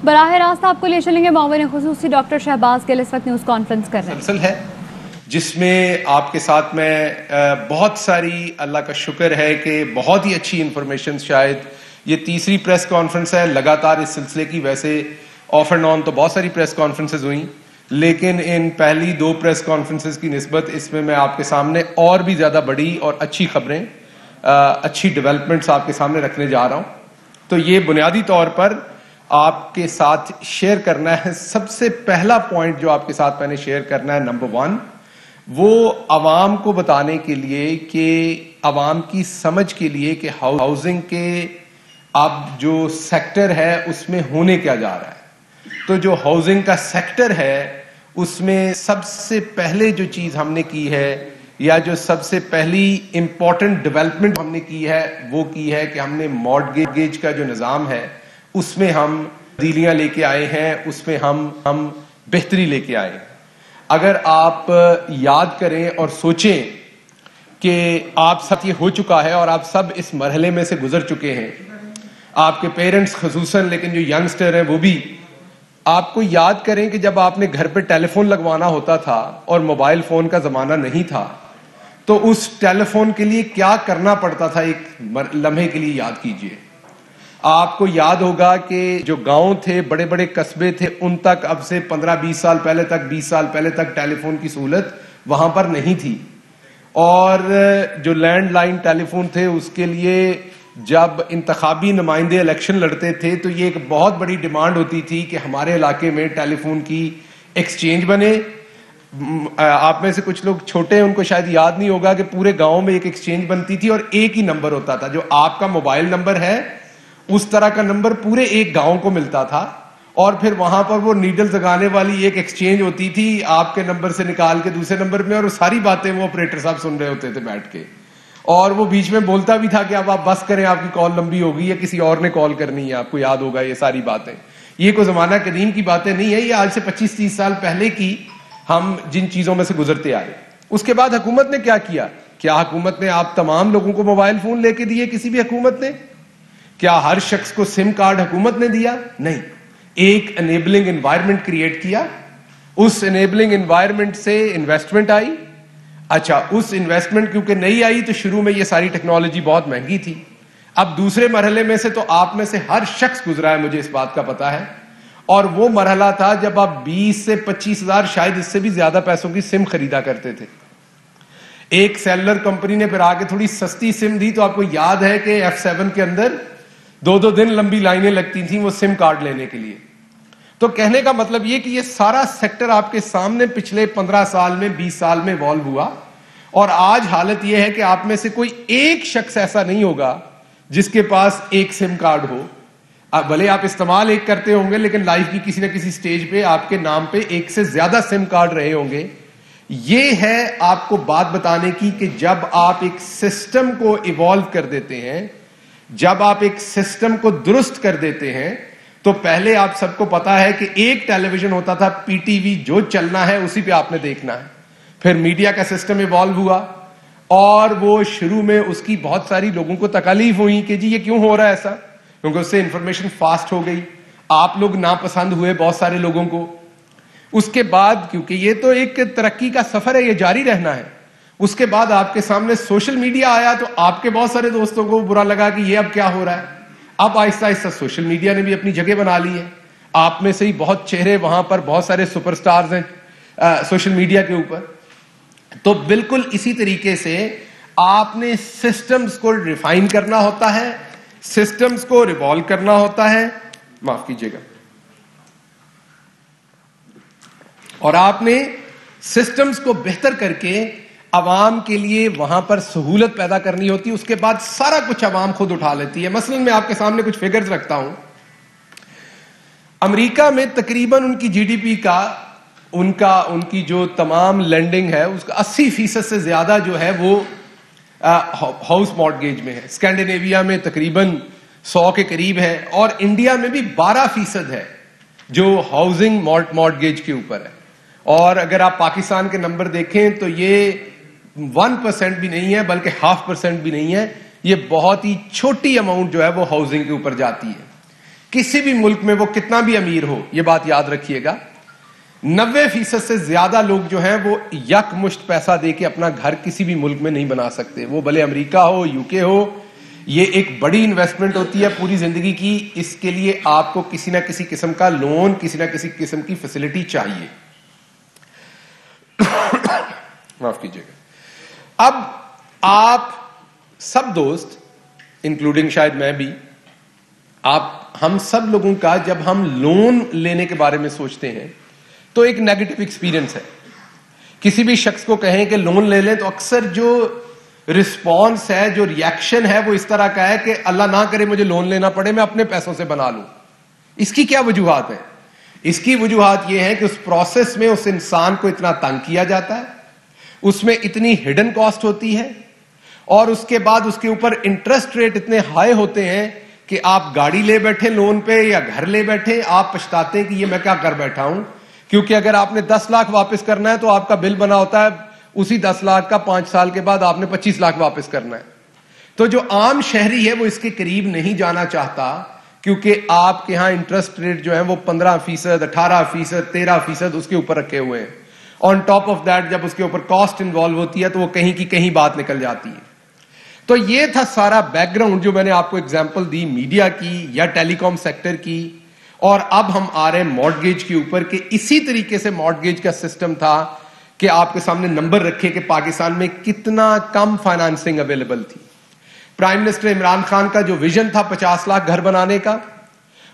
براہ راست آپ کو لے چلیں گے معاون خصوصی ڈاکٹر شہباز گل اس وقت نیوز کانفرنس کر رہے ہیں. مسلسل ہے جس میں آپ کے ساتھ میں بہت ساری اللہ کا شکر ہے کہ بہت ہی اچھی انفارمیشن، شاید یہ تیسری پریس کانفرنس ہے لگاتار اس سلسلے کی. ویسے آف اینڈ آن تو بہت ساری پریس کانفرنسز ہوئیں، لیکن ان پہلی 2 پریس کانفرنسز کی نسبت اس میں آپ کے سامنے اور بھی زیادہ بڑی اور اچھی خبریں، اچھی ڈیولپمنٹس آپ کے سامنے رکھنے جا رہا ہوں. تو یہ بنیادی طور پر آپ کے ساتھ شیئر کرنا ہے. سب سے پہلا پوائنٹ جو آپ کے ساتھ میں نے شیئر کرنا ہے، نمبر 1، وہ عوام کو بتانے کے لیے کہ عوام کی سمجھ کے لیے کہ ہاؤسنگ کے اب جو سیکٹر ہے اس میں ہونے کیا جا رہا ہے. تو جو ہاؤسنگ کا سیکٹر ہے اس میں سب سے پہلے جو چیز ہم نے کی ہے، یا جو سب سے پہلی امپورٹنٹ ڈیولپمنٹ ہم نے کی ہے، وہ کی ہے کہ ہم نے مارٹگیج کا جو نظام ہے اس میں ہم تبدیلیاں لے کے آئے ہیں، اس میں ہم بہتری لے کے آئے ہیں. اگر آپ یاد کریں اور سوچیں کہ آپ سب یہ ہو چکا ہے اور آپ سب اس مرحلے میں سے گزر چکے ہیں، آپ کے پیرنٹس خصوصاً، لیکن جو ینگسٹر ہیں وہ بھی، آپ کو یاد کریں کہ جب آپ نے گھر پہ ٹیلی فون لگوانا ہوتا تھا اور موبائل فون کا زمانہ نہیں تھا، تو اس ٹیلی فون کے لیے کیا کرنا پڑتا تھا. ایک لمحے کے لیے یاد کیجئے. آپ کو یاد ہوگا کہ جو گاؤں تھے، بڑے بڑے قصبے تھے، ان تک اب سے 15-20 سال پہلے تک، 20 سال پہلے تک ٹیلی فون کی سہولت وہاں پر نہیں تھی. اور جو لینڈ لائن ٹیلی فون تھے اس کے لیے جب انتخابی نمائندے الیکشن لڑتے تھے تو یہ ایک بہت بڑی ڈیمانڈ ہوتی تھی کہ ہمارے علاقے میں ٹیلی فون کی ایکسچینج بنے. آپ میں سے کچھ لوگ چھوٹے ہیں، ان کو شاید یاد نہیں ہوگا کہ پورے گاؤں میں ایک ایکسچینج بنتی تھی اور ایک ہی نمبر ہوتا تھا. جو آپ کا موبائل نمبر ہے اس طرح کا نمبر پورے ایک گاؤں کو ملتا تھا، اور پھر وہاں پر وہ نیڈل لگانے والی ایک ایکسچینج ہوتی تھی آپ کے نمبر سے نکال کے دوسرے نمبر میں، اور وہ ساری باتیں وہ آپریٹر صاحب سن رہے ہوتے تھے بیٹھ کے، اور وہ بیچ میں بولتا بھی تھا کہ اب آپ بس کریں، آپ کی کال لمبی ہوگی یا کسی اور نے کال کرنی ہے. آپ کو یاد ہوگا یہ ساری باتیں. یہ کوئی زمانہ قدیم کی باتیں نہیں ہے، یہ آج سے 25-30 سال پہلے کی ہم جن چیزوں میں سے گزرتے آئے. اس کے بعد حکومت نے کیا کیا؟ کیا حکومت نے آپ تمام لوگوں کو موبائل فون لے کے دیے؟ کسی بھی حکومت نے؟ کیا ہر شخص کو سم کارڈ حکومت نے دیا؟ نہیں. ایک انیبلنگ انوائرمنٹ کریٹ کیا. اس انیبلنگ انوائرمنٹ سے انویسٹمنٹ آئی. اچھا، اس انویسٹمنٹ کیونکہ نہیں آئی تو شروع میں یہ ساری ٹیکنالوجی بہت مہنگی تھی. اب دوسرے مرحلے میں سے تو آپ میں سے ہر شخص گزرا ہے، مجھے اس بات کا پتا ہے، اور وہ مرحلہ تھا جب آپ 20 سے 25 ہزار، شاید اس سے بھی زیادہ پیسوں کی سم خریدا کرتے تھے. ایک سیلولر کمپنی نے پھر آگے تھوڑی سستی سم دی، تو آپ کو یاد ہے کہ F7 کے اندر 2 دن لمبی لائنیں لگتی تھیں وہ سم کارڈ لینے کے لیے. تو کہنے کا مطلب یہ کہ یہ سارا سیکٹر آپ کے سامنے پچھلے 15 سال میں، 20 سال میں ایوالو ہوا، اور آج حالت یہ ہے کہ آپ میں سے کوئی ایک شخص ایسا نہیں ہوگا جس کے پاس ایک سم کارڈ ہو. بھلے آپ استعمال ایک کرتے ہوں گے، لیکن لائف کی کسی نہ کسی سٹیج پہ آپ کے نام پہ ایک سے زیادہ سم کارڈ رہے ہوں گے. یہ ہے آپ کو بات بتانے کی کہ جب آپ ایک سسٹم کو ایوالو کر دیتے ہیں، جب آپ ایک سسٹم کو درست کر دیتے ہیں، تو پہلے آپ سب کو پتا ہے کہ ایک ٹیلی ویژن ہوتا تھا پی ٹی وی، جو چلنا ہے اسی پہ آپ نے دیکھنا ہے. پھر میڈیا کا سسٹم ایوالو ہوا، اور وہ شروع میں اس کی بہت ساری لوگوں کو تکالیف ہوئی کہ جی یہ کیوں ہو رہا ہے ایسا، کیونکہ اس سے انفارمیشن فاسٹ ہو گئی. آپ لوگ ناپسند ہوئے بہت سارے لوگوں کو. اس کے بعد کیونکہ یہ تو ایک ترقی کا سفر ہے، یہ جاری رہنا ہے، اس کے بعد آپ کے سامنے سوشل میڈیا آیا، تو آپ کے بہت سارے دوستوں کو برا لگا کہ یہ اب کیا ہو رہا ہے. اب آہستہ آہستہ سوشل میڈیا نے بھی اپنی جگہ بنا لی ہے. آپ میں سے ہی بہت چہرے وہاں پر، بہت سارے سپر سٹارز ہیں سوشل میڈیا کے اوپر. تو بالکل اسی طریقے سے آپ نے سسٹمز کو ریفائن کرنا ہوتا ہے، سسٹمز کو ریوالو کرنا ہوتا ہے، معاف کیجیے گا، اور آپ نے سسٹمز کو بہتر کر کے عوام کے لیے وہاں پر سہولت پیدا کرنی ہوتی ہے. اس کے بعد سارا کچھ عوام خود اٹھا لیتی ہے. مثلا میں آپ کے سامنے کچھ فگرز رکھتا ہوں. امریکہ میں تقریباً ان کی جی ڈی پی کا، ان کی جو تمام لینڈنگ ہے اس کا 80% سے زیادہ جو ہے وہ ہاؤس مارٹگیج میں ہے. اسکینڈینیویا میں تقریباً 100 کے قریب ہے، اور انڈیا میں بھی 12% ہے جو ہاؤسنگ مارٹگیج کے اوپر ہے. اور اگر آپ پاکستان کے نمبر دیکھیں تو یہ 1% بھی نہیں ہے، بلکہ 0.5% بھی نہیں ہے. یہ بہت ہی چھوٹی اماؤنٹ جو ہے وہ ہاؤسنگ کے اوپر جاتی ہے. کسی بھی ملک میں وہ کتنا بھی امیر ہو, یہ بات یاد رکھیے گا, 90% سے زیادہ لوگ جو ہیں وہ یک مشت پیسہ دے کے اپنا گھر کسی بھی ملک میں نہیں بنا سکتے, وہ بھلے امریکہ ہو, UK ہو. یہ ایک بڑی انویسٹمنٹ ہوتی ہے پوری زندگی کی. اس کے لیے آپ کو کسی نہ کسی قسم کا لون, کسی نہ کسی قسم کی فیسلٹی چاہیے. معاف کیجیے گا. اب آپ سب دوست, انکلوڈنگ شاید میں بھی, ہم سب لوگوں کا جب ہم لون لینے کے بارے میں سوچتے ہیں تو ایک نیگیٹو ایکسپیرینس ہے. کسی بھی شخص کو کہیں کہ لون لے لیں تو اکثر جو رسپانس ہے, جو ریئیکشن ہے, وہ اس طرح کا ہے کہ اللہ نہ کرے مجھے لون لینا پڑے, میں اپنے پیسوں سے بنا لوں. اس کی کیا وجوہات ہیں؟ اس کی وجوہات یہ ہے کہ اس پروسیس میں اس انسان کو اتنا تنگ کیا جاتا ہے, اس میں اتنی ہڈن کاسٹ ہوتی ہے, اور اس کے بعد اس کے اوپر انٹرسٹ ریٹ اتنے ہائی ہوتے ہیں کہ آپ گاڑی لے بیٹھے لون پہ یا گھر لے بیٹھے, آپ پچھتاتے ہیں کہ یہ میں کیا کر بیٹھا ہوں. کیونکہ اگر آپ نے 10 لاکھ واپس کرنا ہے تو آپ کا بل بنا ہوتا ہے اسی 10 لاکھ کا 5 سال کے بعد آپ نے 25 لاکھ واپس کرنا ہے. تو جو عام شہری ہے وہ اس کے قریب نہیں جانا چاہتا, کیونکہ آپ کے ہاں انٹرسٹ ریٹ جو ہے وہ 15%, 18%, 13% اس کے اوپر رکھے ہوئے ہیں. آن ٹاپ آف دیٹ جب اس کے اوپر کاسٹ انوالو ہوتی ہے تو وہ کہیں کی کہیں بات نکل جاتی ہے. تو یہ تھا سارا بیک گراؤنڈ جو میں نے آپ کو اگزامپل دی میڈیا کی یا ٹیلی کام سیکٹر کی. اور اب ہم آ رہے ہیں مارٹگیج کے اوپر کہ اسی طریقے سے مارٹگیج کا سسٹم تھا کہ آپ کے سامنے نمبر رکھے کہ پاکستان میں کتنا کم فائنانسنگ اویلیبل تھی. پرائم منسٹر عمران خان کا جو ویژن تھا 50 لاکھ گھر بنانے کا,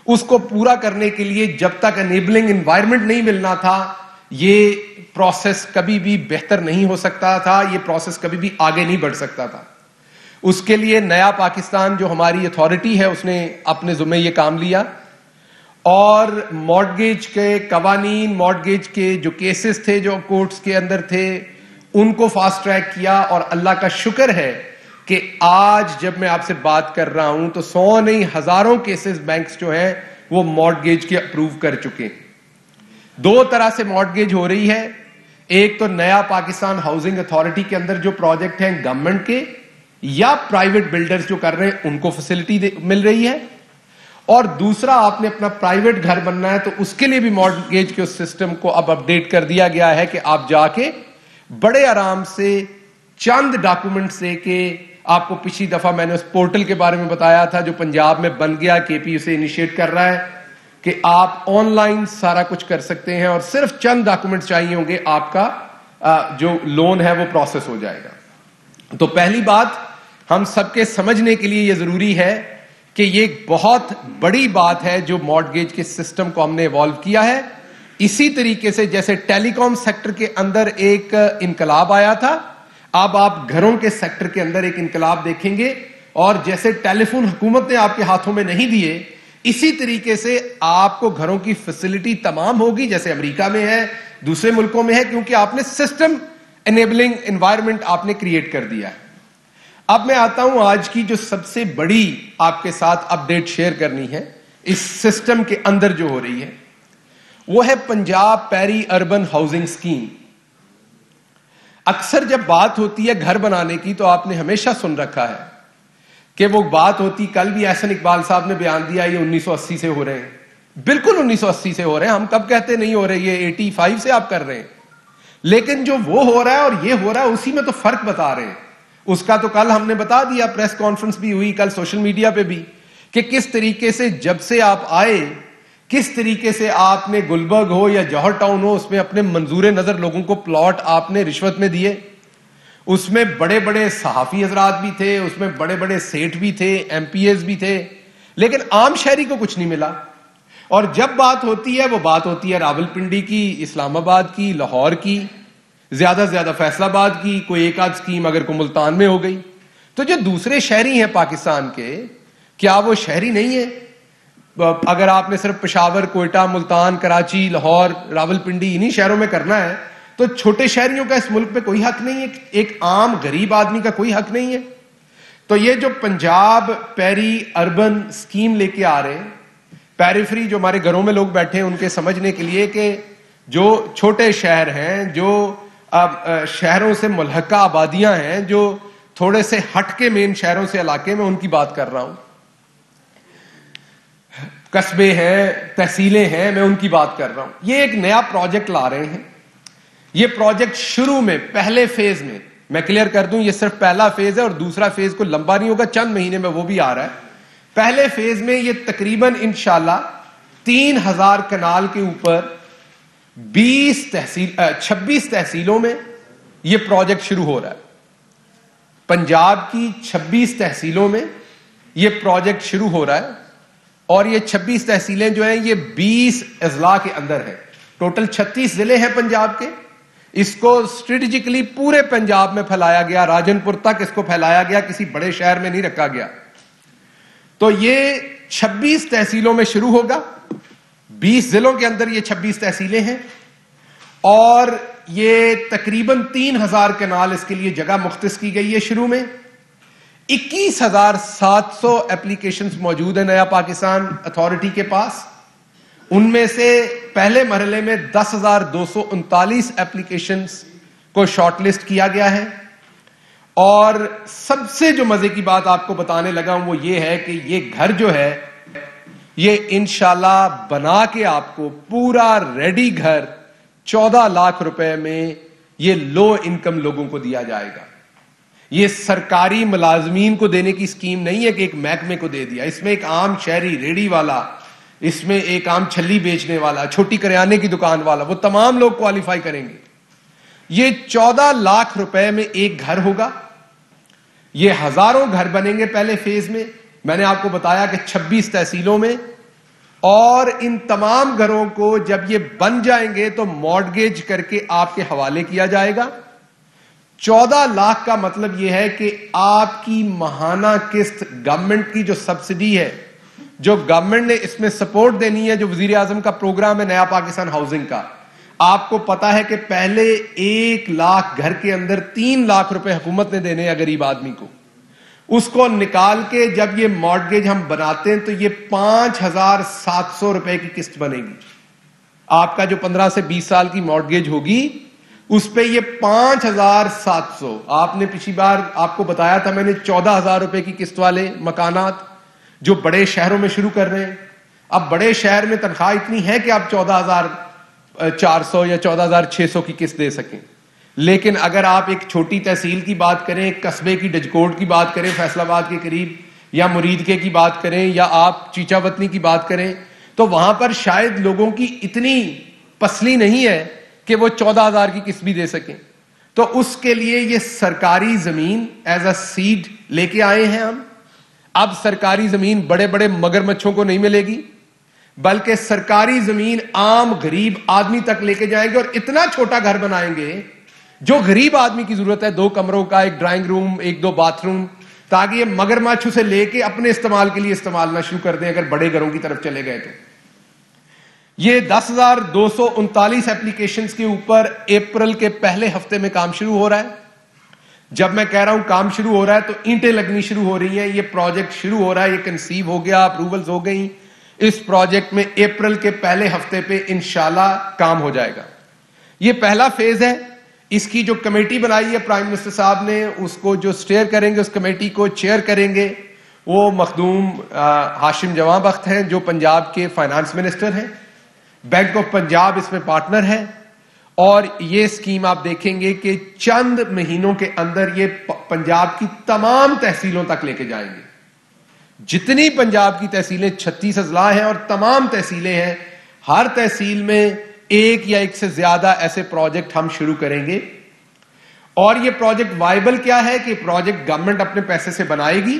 اس کو پورا کرنے کے لیے جب تک انیبلنگ انوائرمنٹ نہیں ملنا تھا یہ پروسیس کبھی بھی بہتر نہیں ہو سکتا تھا, یہ پروسیس کبھی بھی آگے نہیں بڑھ سکتا تھا. اس کے لیے نیا پاکستان جو ہماری اتھارٹی ہے اس نے اپنے ذمہ یہ کام لیا, اور مارٹگیج کے قوانین, مارٹگیج کے جو کیسز تھے جو کورٹس کے اندر تھے ان کو فاسٹ ٹریک کیا. اور اللہ کا شکر ہے کہ آج جب میں آپ سے بات کر رہا ہوں تو 100 نہیں ہزاروں کیسز بینکس جو ہیں وہ مارٹگیج کے اپروو کر چکے. 2 طرح سے مارٹگیج ہو رہی ہے, ایک تو نیا پاکستان ہاؤسنگ اتھارٹی کے اندر جو پروجیکٹ ہیں گورنمنٹ کے یا پرائیویٹ بلڈرز جو کر رہے ہیں ان کو فیسلٹی مل رہی ہے, اور دوسرا آپ نے اپنا پرائیویٹ گھر بننا ہے تو اس کے لیے بھی مارٹگیج کے سسٹم کو اب اپڈیٹ کر دیا گیا ہے کہ آپ جا کے بڑے آرام سے چند ڈاکومنٹس دے کے, آپ کو پچھلی دفعہ میں نے اس پورٹل کے بارے میں بتایا تھا جو پنجاب میں بن گیا, KP اسے انیشیٹ کر رہا ہے کہ آپ آن لائن سارا کچھ کر سکتے ہیں اور صرف چند ڈاکومنٹ چاہیے ہوں گے, آپ کا جو لون ہے وہ پروسیس ہو جائے گا. تو پہلی بات ہم سب کے سمجھنے کے لیے یہ ضروری ہے کہ یہ ایک بہت بڑی بات ہے جو مارٹگیج کے سسٹم کو ہم نے ایوالو کیا ہے. اسی طریقے سے جیسے ٹیلی کام سیکٹر کے اندر ایک انقلاب آیا تھا, اب آپ گھروں کے سیکٹر کے اندر ایک انقلاب دیکھیں گے. اور جیسے ٹیلی فون حکومت نے آپ کے ہاتھوں میں نہیں دیے, اسی طریقے سے آپ کو گھروں کی فیسلٹی تمام ہوگی جیسے امریکہ میں ہے, دوسرے ملکوں میں ہے, کیونکہ آپ نے سسٹم انیبلنگ انوائرمنٹ آپ نے کریٹ کر دیا ہے. اب میں آتا ہوں آج کی جو سب سے بڑی آپ کے ساتھ اپڈیٹ شیئر کرنی ہے اس سسٹم کے اندر جو ہو رہی ہے, وہ ہے Punjab peri urban housing scheme. اکثر جب بات ہوتی ہے گھر بنانے کی تو آپ نے ہمیشہ سن رکھا ہے کہ وہ بات ہوتی, کل بھی احسن اقبال صاحب نے بیان دیا یہ 1980 سے ہو رہے ہیں. بالکل 1980 سے ہو رہے ہیں, ہم کب کہتے نہیں ہو رہے, یہ 85 سے آپ کر رہے ہیں. لیکن جو وہ ہو رہا ہے اور یہ ہو رہا ہے اسی میں تو فرق بتا رہے ہیں. اس کا تو کل ہم نے بتا دیا, پریس کانفرنس بھی ہوئی کل سوشل میڈیا پہ بھی, کہ کس طریقے سے جب سے آپ آئے کس طریقے سے آپ نے گلبرگ ہو یا جوہر ٹاؤن ہو اس میں اپنے منظور نظر لوگوں کو پلاٹ آپ نے رشوت میں دیے. اس میں بڑے بڑے صحافی حضرات بھی تھے, اس میں بڑے بڑے سیٹ بھی تھے, MPs بھی تھے, لیکن عام شہری کو کچھ نہیں ملا. اور جب بات ہوتی ہے وہ بات ہوتی ہے راولپنڈی کی, اسلام آباد کی, لاہور کی, زیادہ سے زیادہ فیصل آباد کی, کوئی ایک آدھ اسکیم اگر کو ملتان میں ہو گئی. تو جو دوسرے شہری ہیں پاکستان کے, کیا وہ شہری نہیں ہیں؟ اگر آپ نے صرف پشاور, کوئٹہ, ملتان, کراچی, لاہور, راولپنڈی انہی شہروں میں کرنا ہے تو چھوٹے شہریوں کا اس ملک میں کوئی حق نہیں ہے, ایک عام غریب آدمی کا کوئی حق نہیں ہے. تو یہ جو پنجاب پیری اربن سکیم لے کے آ رہے ہیں, پیریفری جو ہمارے گھروں میں لوگ بیٹھے ہیں ان کے سمجھنے کے لیے کہ جو چھوٹے شہر ہیں, جو شہروں سے ملحقہ آبادیاں ہیں, جو تھوڑے سے ہٹ کے مین شہروں سے علاقے میں, ان کی بات کر رہا ہوں. قصبے ہیں, تحصیلیں ہیں, میں ان کی بات کر رہا ہوں. یہ ایک نیا پروجیکٹ لا رہے ہیں. یہ پروجیکٹ شروع میں پہلے فیز میں کلیئر کر دوں, یہ صرف پہلا فیز ہے اور دوسرا فیز کو لمبا نہیں ہوگا, چند مہینے میں وہ بھی آ رہا ہے. پہلے فیز میں یہ تقریباً انشاءاللہ 3000 کنال کے اوپر 26 تحصیلوں میں یہ پروجیکٹ شروع ہو رہا ہے. پنجاب کی 26 تحصیلوں میں یہ پروجیکٹ شروع ہو رہا ہے, اور یہ 26 تحصیلیں جو ہیں یہ 20 اضلاع کے اندر ہیں. ٹوٹل 36 ضلع ہیں پنجاب کے. اس کو اسٹریٹجکلی پورے پنجاب میں پھیلایا گیا, راجن پور تک اس کو پھیلایا گیا, کسی بڑے شہر میں نہیں رکھا گیا. تو یہ 26 تحصیلوں میں شروع ہوگا. 20 ضلعوں کے اندر یہ 26 تحصیلیں ہیں, اور یہ تقریباً 3000 کنال اس کے لیے جگہ مختص کی گئی ہے. شروع میں 21700 اپلیکیشنز موجود ہیں نیا پاکستان اتھارٹی کے پاس. ان میں سے پہلے مرحلے میں 10,239 اپلیکیشنز کو شارٹ لسٹ کیا گیا ہے. اور سب سے جو مزے کی بات آپ کو بتانے لگا ہوں وہ یہ ہے کہ یہ گھر جو ہے یہ انشاءاللہ بنا کے آپ کو پورا ریڈی گھر 14 لاکھ روپے میں یہ لو انکم لوگوں کو دیا جائے گا. یہ سرکاری ملازمین کو دینے کی اسکیم نہیں ہے کہ ایک محکمے کو دے دیا. اس میں ایک عام شہری ریڑھی والا, اس میں ایک عام چھلی بیچنے والا, چھوٹی کریانے کی دکان والا, وہ تمام لوگ کوالیفائی کریں گے. یہ 14 لاکھ روپے میں ایک گھر ہوگا. یہ ہزاروں گھر بنیں گے پہلے فیز میں. میں نے آپ کو بتایا کہ 26 تحصیلوں میں, اور ان تمام گھروں کو جب یہ بن جائیں گے تو مارٹگیج کر کے آپ کے حوالے کیا جائے گا. 14 لاکھ کا مطلب یہ ہے کہ آپ کی ماہانہ قسط گورنمنٹ کی جو سبسڈی ہے, جو گورنمنٹ نے اس میں سپورٹ دینی ہے, جو وزیر اعظم کا پروگرام ہے نیا پاکستان ہاؤسنگ کا, آپ کو پتا ہے کہ پہلے 1 لاکھ گھر کے اندر 3 لاکھ روپے حکومت نے دینے ہیں غریب آدمی کو. اس کو نکال کے جب یہ مارٹگیج ہم بناتے ہیں تو یہ 5700 روپے کی قسط بنے گی. آپ کا جو 15 سے 20 سال کی مارٹگیج ہوگی اس پہ یہ 5700. آپ نے پچھلی بار آپ کو بتایا تھا میں نے 14000 روپے کی قسط والے مکانات جو بڑے شہروں میں شروع کر رہے ہیں. اب بڑے شہر میں تنخواہ اتنی ہے کہ آپ 14400 یا 14600 کی قسط دے سکیں. لیکن اگر آپ ایک چھوٹی تحصیل کی بات کریں, قصبے کی ڈجکوٹ کی بات کریں فیصل آباد کے قریب, یا مریدکے کی بات کریں, یا آپ چیچا وطنی کی بات کریں, تو وہاں پر شاید لوگوں کی اتنی پسلی نہیں ہے کہ وہ 14000 کی قسط بھی دے سکیں. تو اس کے لیے یہ سرکاری زمین ایز اے سیڈ لے کے آئے ہیں ہم. اب سرکاری زمین بڑے بڑے مگرمچھوں کو نہیں ملے گی, بلکہ سرکاری زمین عام غریب آدمی تک لے کے جائیں گے, اور اتنا چھوٹا گھر بنائیں گے جو غریب آدمی کی ضرورت ہے, 2 کمروں کا, 1 ڈرائنگ روم, 1-2 باتھ روم, تاکہ یہ مگرمچھ سے لے کے اپنے استعمال کے لیے استعمال نہ شروع کر دیں اگر بڑے گھروں کی طرف چلے گئے. تو یہ 10,239 اپلیکیشنز کے اوپر اپریل کے پہلے ہفتے میں کام شروع ہو رہا ہے. جب میں کہہ رہا ہوں کام شروع ہو رہا ہے تو اینٹیں لگنی شروع ہو رہی ہیں. یہ پروجیکٹ شروع ہو رہا ہے, یہ کنسیو ہو گیا, اپروولز ہو گئی. اس پروجیکٹ میں اپریل کے پہلے ہفتے پہ انشاءاللہ کام ہو جائے گا. یہ پہلا فیز ہے. اس کی جو کمیٹی بنائی ہے پرائم منسٹر صاحب نے, اس کو جو سٹیئر کریں گے, اس کمیٹی کو چیئر کریں گے, وہ مخدوم ہاشم جواں بخت ہیں جو پنجاب کے فائنانس منسٹر ہیں. بینک آف پنجاب اس میں پارٹنر ہے. اور یہ اسکیم آپ دیکھیں گے کہ چند مہینوں کے اندر یہ پنجاب کی تمام تحصیلوں تک لے کے جائیں گے. جتنی پنجاب کی تحصیلیں 36 اضلاع ہیں اور تمام تحصیلیں ہیں, ہر تحصیل میں ایک یا ایک سے زیادہ ایسے پروجیکٹ ہم شروع کریں گے. اور یہ پروجیکٹ وائبل کیا ہے کہ پروجیکٹ گورنمنٹ اپنے پیسے سے بنائے گی.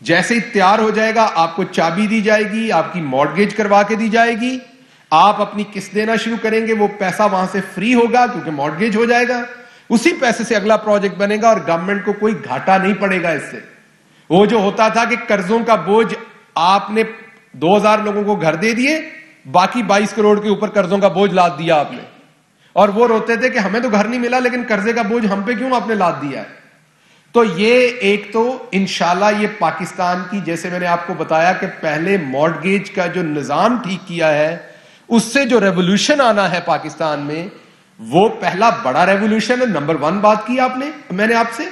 جیسے ہی تیار ہو جائے گا آپ کو چابی دی جائے گی, آپ کی مارٹگیج کروا کے دی جائے گی, آپ اپنی قسط دینا شروع کریں گے. وہ پیسہ وہاں سے فری ہوگا کیونکہ مارٹگیج ہو جائے گا. اسی پیسے سے اگلا پروجیکٹ بنے گا, اور گورنمنٹ کو کوئی گھاٹا نہیں پڑے گا اس سے. وہ جو ہوتا تھا کہ قرضوں کا بوجھ, آپ نے 2000 لوگوں کو گھر دے دیے, باقی 22 کروڑ کے اوپر قرضوں کا بوجھ لاد دیا آپ نے, اور وہ روتے تھے کہ ہمیں تو گھر نہیں ملا لیکن قرضے کا بوجھ ہم پہ کیوں آپ نے لاد دیا ہے. تو یہ ایک تو انشاءاللہ یہ پاکستان کی, جیسے میں نے آپ کو بتایا کہ پہلے مارٹگیج کا جو نظام ٹھیک کیا ہے, اس سے جو ریولوشن آنا ہے پاکستان میں, وہ پہلا بڑا ریولوشن ہے. نمبر 1 بات کی آپ نے, میں نے آپ سے.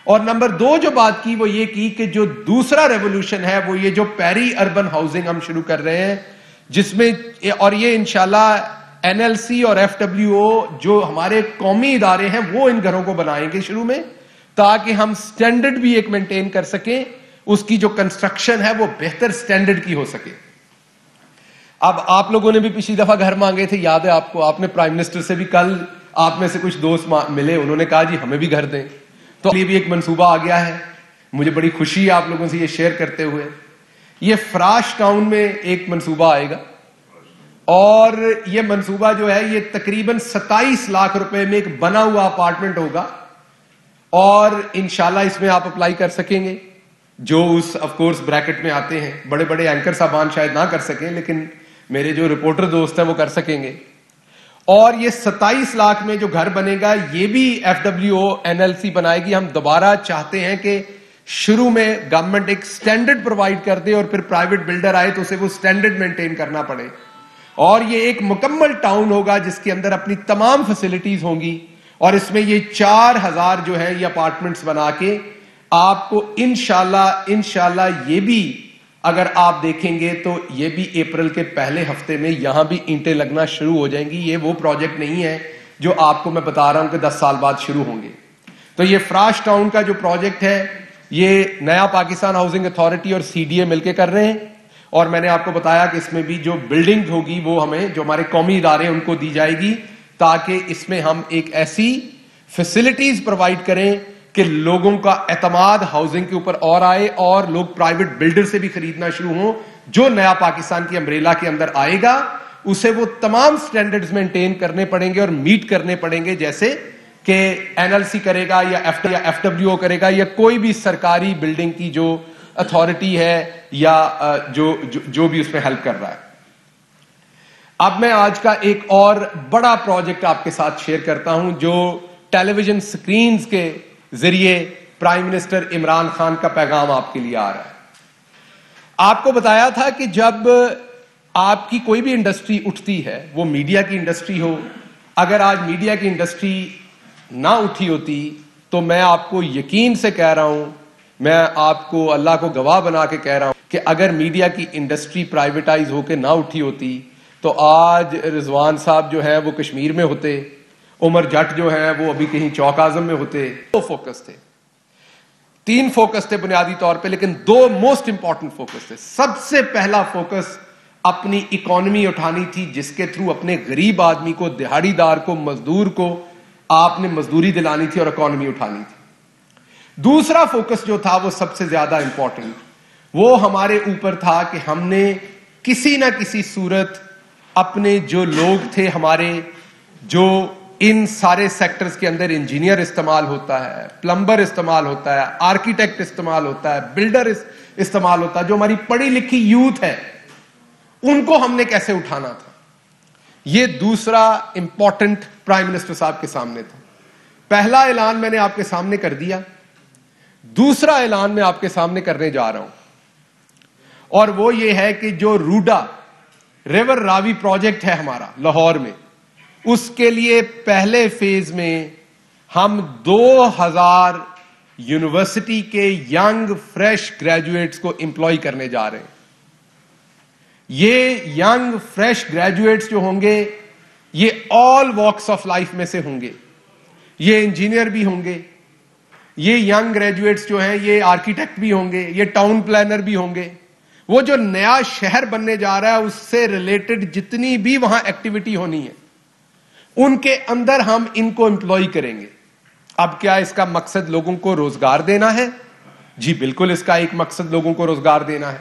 اور نمبر 2 جو بات کی وہ یہ کی کہ جو دوسرا ریولوشن ہے وہ یہ جو پیری اربن ہاؤسنگ ہم شروع کر رہے ہیں، جس میں اور یہ انشاءاللہ NLC اور FWO جو ہمارے قومی ادارے ہیں وہ ان گھروں کو بنائیں گے شروع میں، تاکہ ہم سٹینڈرڈ بھی ایک مینٹین کر سکیں، اس کی جو کنسٹرکشن ہے وہ بہتر سٹینڈرڈ کی ہو سکے. اب آپ لوگوں نے بھی پچھلی دفعہ گھر مانگے تھے، یاد ہے آپ کو، آپ نے پرائم منسٹر سے بھی، کل آپ میں سے کچھ دوست ملے، انہوں نے کہا جی ہمیں بھی گھر دیں. تو یہ بھی ایک منصوبہ آ گیا ہے، مجھے بڑی خوشی ہے آپ لوگوں سے یہ شیئر کرتے ہوئے. یہ فراش ٹاؤن میں ایک منصوبہ آئے گا، اور یہ منصوبہ جو ہے یہ تقریباً 27 لاکھ روپے میں ایک بنا ہوا اپارٹمنٹ ہوگا، اور انشاءاللہ اس میں آپ اپلائی کر سکیں گے جو اس آف کورس بریکٹ میں آتے ہیں. بڑے بڑے اینکر صاحبان شاید نہ کر سکیں، لیکن میرے جو رپورٹر دوست ہیں وہ کر سکیں گے. اور یہ 27 لاکھ میں جو گھر بنے گا یہ بھی FWO NLC بنائے گی. ہم دوبارہ چاہتے ہیں کہ شروع میں گورنمنٹ ایک سٹینڈرڈ پرووائڈ کر دے، اور پھر پرائیویٹ بلڈر آئے تو اسے وہ سٹینڈرڈ مینٹین کرنا پڑے. اور یہ ایک مکمل ٹاؤن ہوگا جس کے اندر اپنی تمام فیسلٹیز ہوں گی، اور اس میں یہ 4000 جو ہے یہ اپارٹمنٹس بنا کے آپ کو انشاءاللہ یہ بھی اگر آپ دیکھیں گے تو یہ بھی اپریل کے پہلے ہفتے میں یہاں بھی اینٹیں لگنا شروع ہو جائیں گی. یہ وہ پروجیکٹ نہیں ہے جو آپ کو میں بتا رہا ہوں کہ 10 سال بعد شروع ہوں گے. تو یہ فراش ٹاؤن کا جو پروجیکٹ ہے یہ نیا پاکستان ہاؤسنگ اتھارٹی اور CDA مل کے کر رہے ہیں. اور میں نے آپ کو بتایا کہ اس میں بھی جو بلڈنگ ہوگی وہ ہمیں جو ہمارے قومی ادارے ان کو دی جائے گی، تاکہ اس میں ہم ایک ایسی فیسلٹیز پرووائڈ کریں کہ لوگوں کا اعتماد ہاؤسنگ کے اوپر اور آئے، اور لوگ پرائیویٹ بلڈر سے بھی خریدنا شروع ہوں. جو نیا پاکستان کی امبریلا کے اندر آئے گا اسے وہ تمام سٹینڈرڈز مینٹین کرنے پڑیں گے اور میٹ کرنے پڑیں گے، جیسے کہ NLC کرے گا یا FWO کرے گا یا کوئی بھی سرکاری بلڈنگ کی جو اتھارٹی ہے یا جو بھی اس میں ہیلپ کر رہا ہے. اب میں آج کا ایک اور بڑا پروجیکٹ آپ کے ساتھ شیئر کرتا ہوں جو ٹیلی ویژن سکرینز کے ذریعے پرائم منسٹر عمران خان کا پیغام آپ کے لیے آ رہا ہے. آپ کو بتایا تھا کہ جب آپ کی کوئی بھی انڈسٹری اٹھتی ہے، وہ میڈیا کی انڈسٹری ہو، اگر آج میڈیا کی انڈسٹری نہ اٹھی ہوتی تو میں آپ کو یقین سے کہہ رہا ہوں، میں آپ کو اللہ کو گواہ بنا کے کہہ رہا ہوں کہ اگر میڈیا کی انڈسٹری پرائیویٹائز ہو کے نہ اٹھی ہوتی تو آج رضوان صاحب جو ہیں وہ کشمیر میں ہوتے، عمر جٹ جو ہیں وہ ابھی کہیں چوک اعظم میں ہوتے. 2 فوکس تھے، 3 فوکس تھے بنیادی طور پہ، لیکن 2 موسٹ امپورٹنٹ فوکس تھے. سب سے پہلا فوکس اپنی اکانومی اٹھانی تھی، جس کے تھرو اپنے غریب آدمی کو، دہاڑی دار کو، مزدور کو آپ نے مزدوری دلانی تھی اور اکانومی اٹھانی تھی. دوسرا فوکس جو تھا وہ سب سے زیادہ امپورٹنٹ، وہ ہمارے اوپر تھا کہ ہم نے کسی نہ کسی صورت اپنے جو لوگ تھے ہمارے، جو ان سارے سیکٹرز کے اندر انجینئر استعمال ہوتا ہے، پلمبر استعمال ہوتا ہے، آرکیٹیکٹ استعمال ہوتا ہے، بلڈر استعمال ہوتا ہے، جو ہماری پڑھی لکھی یوتھ ہے، ان کو ہم نے کیسے اٹھانا تھا. یہ دوسرا امپورٹنٹ پرائم منسٹر صاحب کے سامنے تھا. پہلا اعلان میں نے آپ کے سامنے کر دیا، دوسرا اعلان میں آپ کے سامنے کرنے جا رہا ہوں، اور وہ یہ ہے کہ جو روڈا ریور راوی پروجیکٹ ہے ہمارا لاہور میں، اس کے لیے پہلے فیز میں ہم 2000 یونیورسٹی کے ینگ فریش گریجویٹس کو امپلائی کرنے جا رہے ہیں. یہ ینگ فریش گریجویٹس جو ہوں گے یہ آل واکس آف لائف میں سے ہوں گے. یہ انجینئر بھی ہوں گے، یہ ینگ گریجویٹس جو ہیں یہ آرکیٹیکٹ بھی ہوں گے، یہ ٹاؤن پلانر بھی ہوں گے. وہ جو نیا شہر بننے جا رہا ہے اس سے ریلیٹڈ جتنی بھی وہاں ایکٹیویٹی ہونی ہے ان کے اندر ہم ان کو امپلائی کریں گے. اب کیا اس کا مقصد لوگوں کو روزگار دینا ہے؟ جی بالکل، اس کا ایک مقصد لوگوں کو روزگار دینا ہے،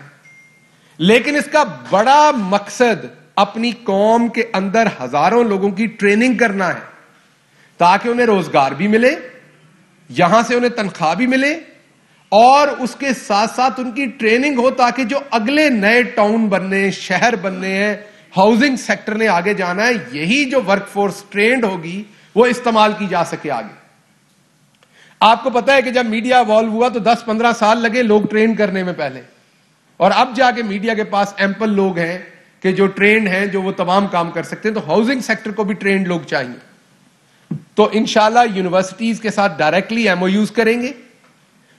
لیکن اس کا بڑا مقصد اپنی قوم کے اندر ہزاروں لوگوں کی ٹریننگ کرنا ہے، تاکہ انہیں روزگار بھی ملے، یہاں سے انہیں تنخواہ بھی ملے، اور اس کے ساتھ ساتھ ان کی ٹریننگ ہو تاکہ جو اگلے نئے ٹاؤن بننے، شہر بننے ہیں، ہاؤسنگ سیکٹر نے آگے جانا ہے، یہی جو ورک فورس ٹرینڈ ہوگی وہ استعمال کی جا سکے آگے. آپ کو پتا ہے کہ جب میڈیا ایوالو ہوا تو 10-15 سال لگے لوگ ٹرین کرنے میں پہلے، اور اب جا کے میڈیا کے پاس ایمپل لوگ ہیں کہ جو ٹرینڈ ہیں، جو وہ تمام کام کر سکتے ہیں. تو ہاؤسنگ سیکٹر کو بھی ٹرینڈ لوگ چاہیے. تو انشاءاللہ یونیورسٹیز کے ساتھ ڈائریکٹلی MOUs کریں گے،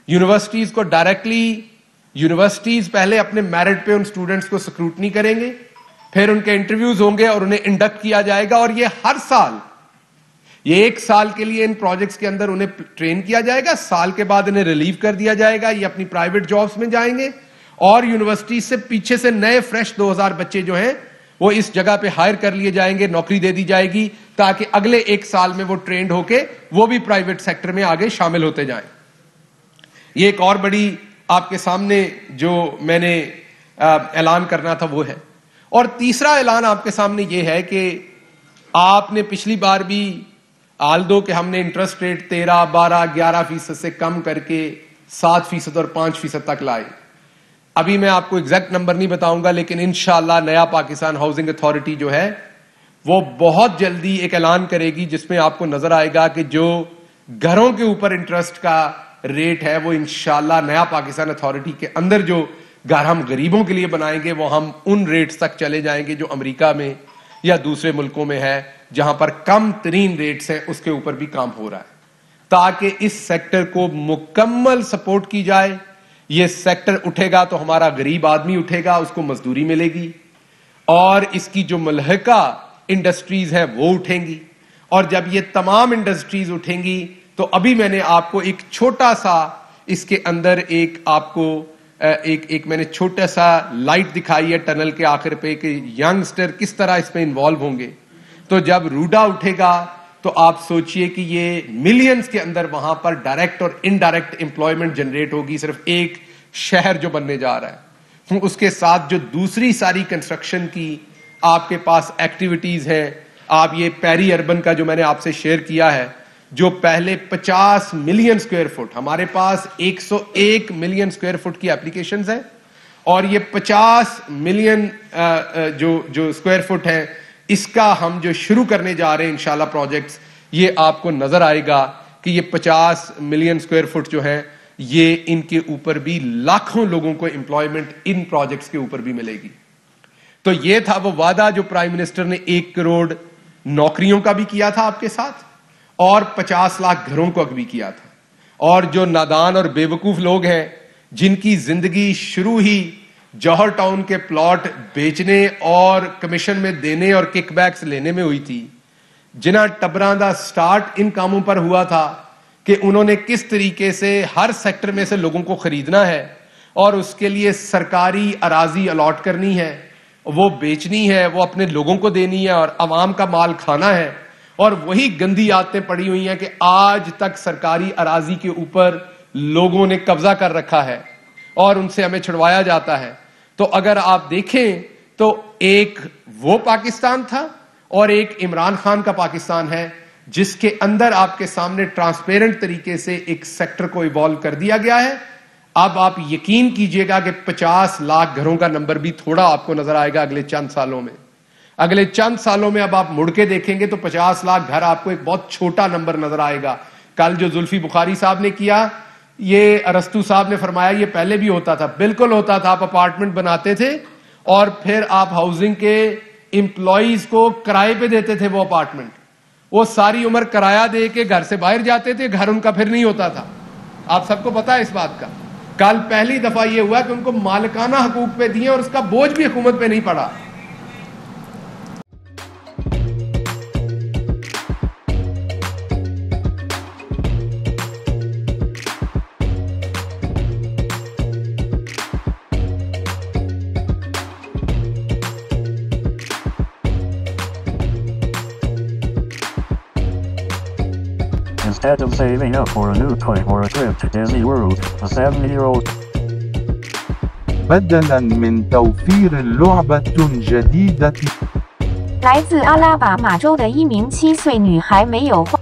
یونیورسٹیز کو ڈائریکٹلی یونیورسٹیز پہلے اپنے میرٹ پہ ان سٹوڈنٹس کو سکروٹنی کریں گے, پھر ان کے انٹرویوز ہوں گے اور انہیں انڈکٹ کیا جائے گا, اور یہ ہر سال, یہ 1 سال کے لیے ان پروجیکٹس کے اندر انہیں ٹرین کیا جائے گا, سال کے بعد انہیں ریلیو کر دیا جائے گا, یہ اپنی پرائیویٹ جابس میں جائیں گے, اور یونیورسٹی سے پیچھے سے نئے فریش 2000 بچے جو ہیں وہ اس جگہ پہ ہائر کر لیے جائیں گے, نوکری دے دی جائے گی, تاکہ اگلے 1 سال میں وہ ٹرینڈ ہو کے وہ بھی پرائیویٹ سیکٹر میں آگے شامل ہوتے جائیں. یہ ایک اور بڑی آپ کے سامنے جو میں نے اعلان کرنا تھا وہ ہے. اور تیسرا اعلان آپ کے سامنے یہ ہے کہ آپ نے پچھلی بار بھی آلدو کہ ہم نے انٹرسٹ ریٹ 13, 12, 11% سے کم کر کے 7% اور 5% تک لائے. ابھی میں آپ کو ایگزیکٹ نمبر نہیں بتاؤں گا, لیکن انشاءاللہ نیا پاکستان ہاؤسنگ اتھارٹی جو ہے وہ بہت جلدی ایک اعلان کرے گی جس میں آپ کو نظر آئے گا کہ جو گھروں کے اوپر انٹرسٹ کا ریٹ ہے وہ انشاءاللہ نیا پاکستان اتھارٹی کے اندر جو گھر ہم غریبوں کے لیے بنائیں گے وہ ہم ان ریٹس تک چلے جائیں گے جو امریکہ میں یا دوسرے ملکوں میں ہے, جہاں پر کم ترین ریٹس ہیں اس کے اوپر بھی کام ہو رہا ہے, تاکہ اس سیکٹر کو مکمل سپورٹ کی جائے. یہ سیکٹر اٹھے گا تو ہمارا غریب آدمی اٹھے گا, اس کو مزدوری ملے گی, اور اس کی جو ملحقہ انڈسٹریز ہیں وہ اٹھیں گی, اور جب یہ تمام انڈسٹریز اٹھیں گی تو ابھی میں نے آپ کو ایک چھوٹا سا اس کے اندر ایک آپ کو ایک میں نے چھوٹا سا لائٹ دکھائی ہے ٹنل کے آخر پہ کہ ینگسٹر کس طرح اس میں انوالو ہوں گے. تو جب روڈا اٹھے گا تو آپ سوچئے کہ یہ ملینز کے اندر وہاں پر ڈائریکٹ اور انڈائریکٹ امپلائمنٹ جنریٹ ہوگی, صرف ایک شہر جو بننے جا رہا ہے. اس کے ساتھ جو دوسری ساری کنسٹرکشن کی آپ کے پاس ایکٹیویٹیز ہیں, آپ یہ پیری اربن کا جو میں نے آپ سے شیئر کیا ہے, جو پہلے 50 ملین سکوئر فٹ, ہمارے پاس 101 ملین سکوئر فٹ کی اپلیکیشنز ہیں, اور یہ 50 ملین جو سکوئر فٹ ہے اس کا ہم جو شروع کرنے جا رہے ہیں انشاءاللہ پروجیکٹس, یہ آپ کو نظر آئے گا کہ یہ 50 ملین سکوئر فٹ جو ہیں یہ ان کے اوپر بھی لاکھوں لوگوں کو امپلائمنٹ ان پروجیکٹس کے اوپر بھی ملے گی. تو یہ تھا وہ وعدہ جو پرائم منسٹر نے 1 کروڑ نوکریوں کا بھی کیا تھا آپ کے ساتھ, اور 50 لاکھ گھروں کو بھی کیا تھا. اور جو نادان اور بے وقوف لوگ ہیں جن کی زندگی شروع ہی جوہر ٹاؤن کے پلاٹ بیچنے اور کمیشن میں دینے اور کک بیکس لینے میں ہوئی تھی, جنہ ٹبراں دا سٹارٹ ان کاموں پر ہوا تھا کہ انہوں نے کس طریقے سے ہر سیکٹر میں سے لوگوں کو خریدنا ہے اور اس کے لیے سرکاری اراضی الاٹ کرنی ہے, وہ بیچنی ہے, وہ اپنے لوگوں کو دینی ہے اور عوام کا مال کھانا ہے. اور وہی گندی عادتیں پڑی ہوئی ہیں کہ آج تک سرکاری اراضی کے اوپر لوگوں نے قبضہ کر رکھا ہے اور ان سے ہمیں چھڑوایا جاتا ہے. تو اگر آپ دیکھیں تو ایک وہ پاکستان تھا اور ایک عمران خان کا پاکستان ہے جس کے اندر آپ کے سامنے ٹرانسپیرنٹ طریقے سے ایک سیکٹر کو ایوالو کر دیا گیا ہے. اب آپ یقین کیجئے گا کہ 50 لاکھ گھروں کا نمبر بھی تھوڑا آپ کو نظر آئے گا اگلے چند سالوں میں. اگلے چند سالوں میں اب آپ مڑ کے دیکھیں گے تو 50 لاکھ گھر آپ کو ایک بہت چھوٹا نمبر نظر آئے گا. کل جو زلفی بخاری صاحب نے کیا, یہ ارسطو صاحب نے فرمایا یہ پہلے بھی ہوتا تھا. بالکل ہوتا تھا, آپ اپارٹمنٹ بناتے تھے اور پھر آپ ہاؤسنگ کے امپلائیز کو کرائے پہ دیتے تھے وہ اپارٹمنٹ, وہ ساری عمر کرایہ دے کے گھر سے باہر جاتے تھے, گھر ان کا پھر نہیں ہوتا تھا. آپ سب کو پتا ہے اس بات کا. کل پہلی دفعہ یہ ہوا کہ ان کو مالکانہ حقوق پہ دیے اور اس کا بوجھ بھی حکومت پہ نہیں پڑا. Instead of saving up for a new toy or a trip to Disney World, a 70-year-old بدلاً من توفير لعبة جديدة 来自阿拉巴马州的一名7岁女孩没有花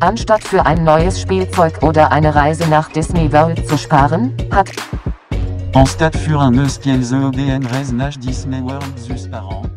Anstatt für ein neues Spielzeug oder eine Reise nach Disney World zu sparen, hat Anstatt für un espiel EDN Reise nach Disney World zu sparen,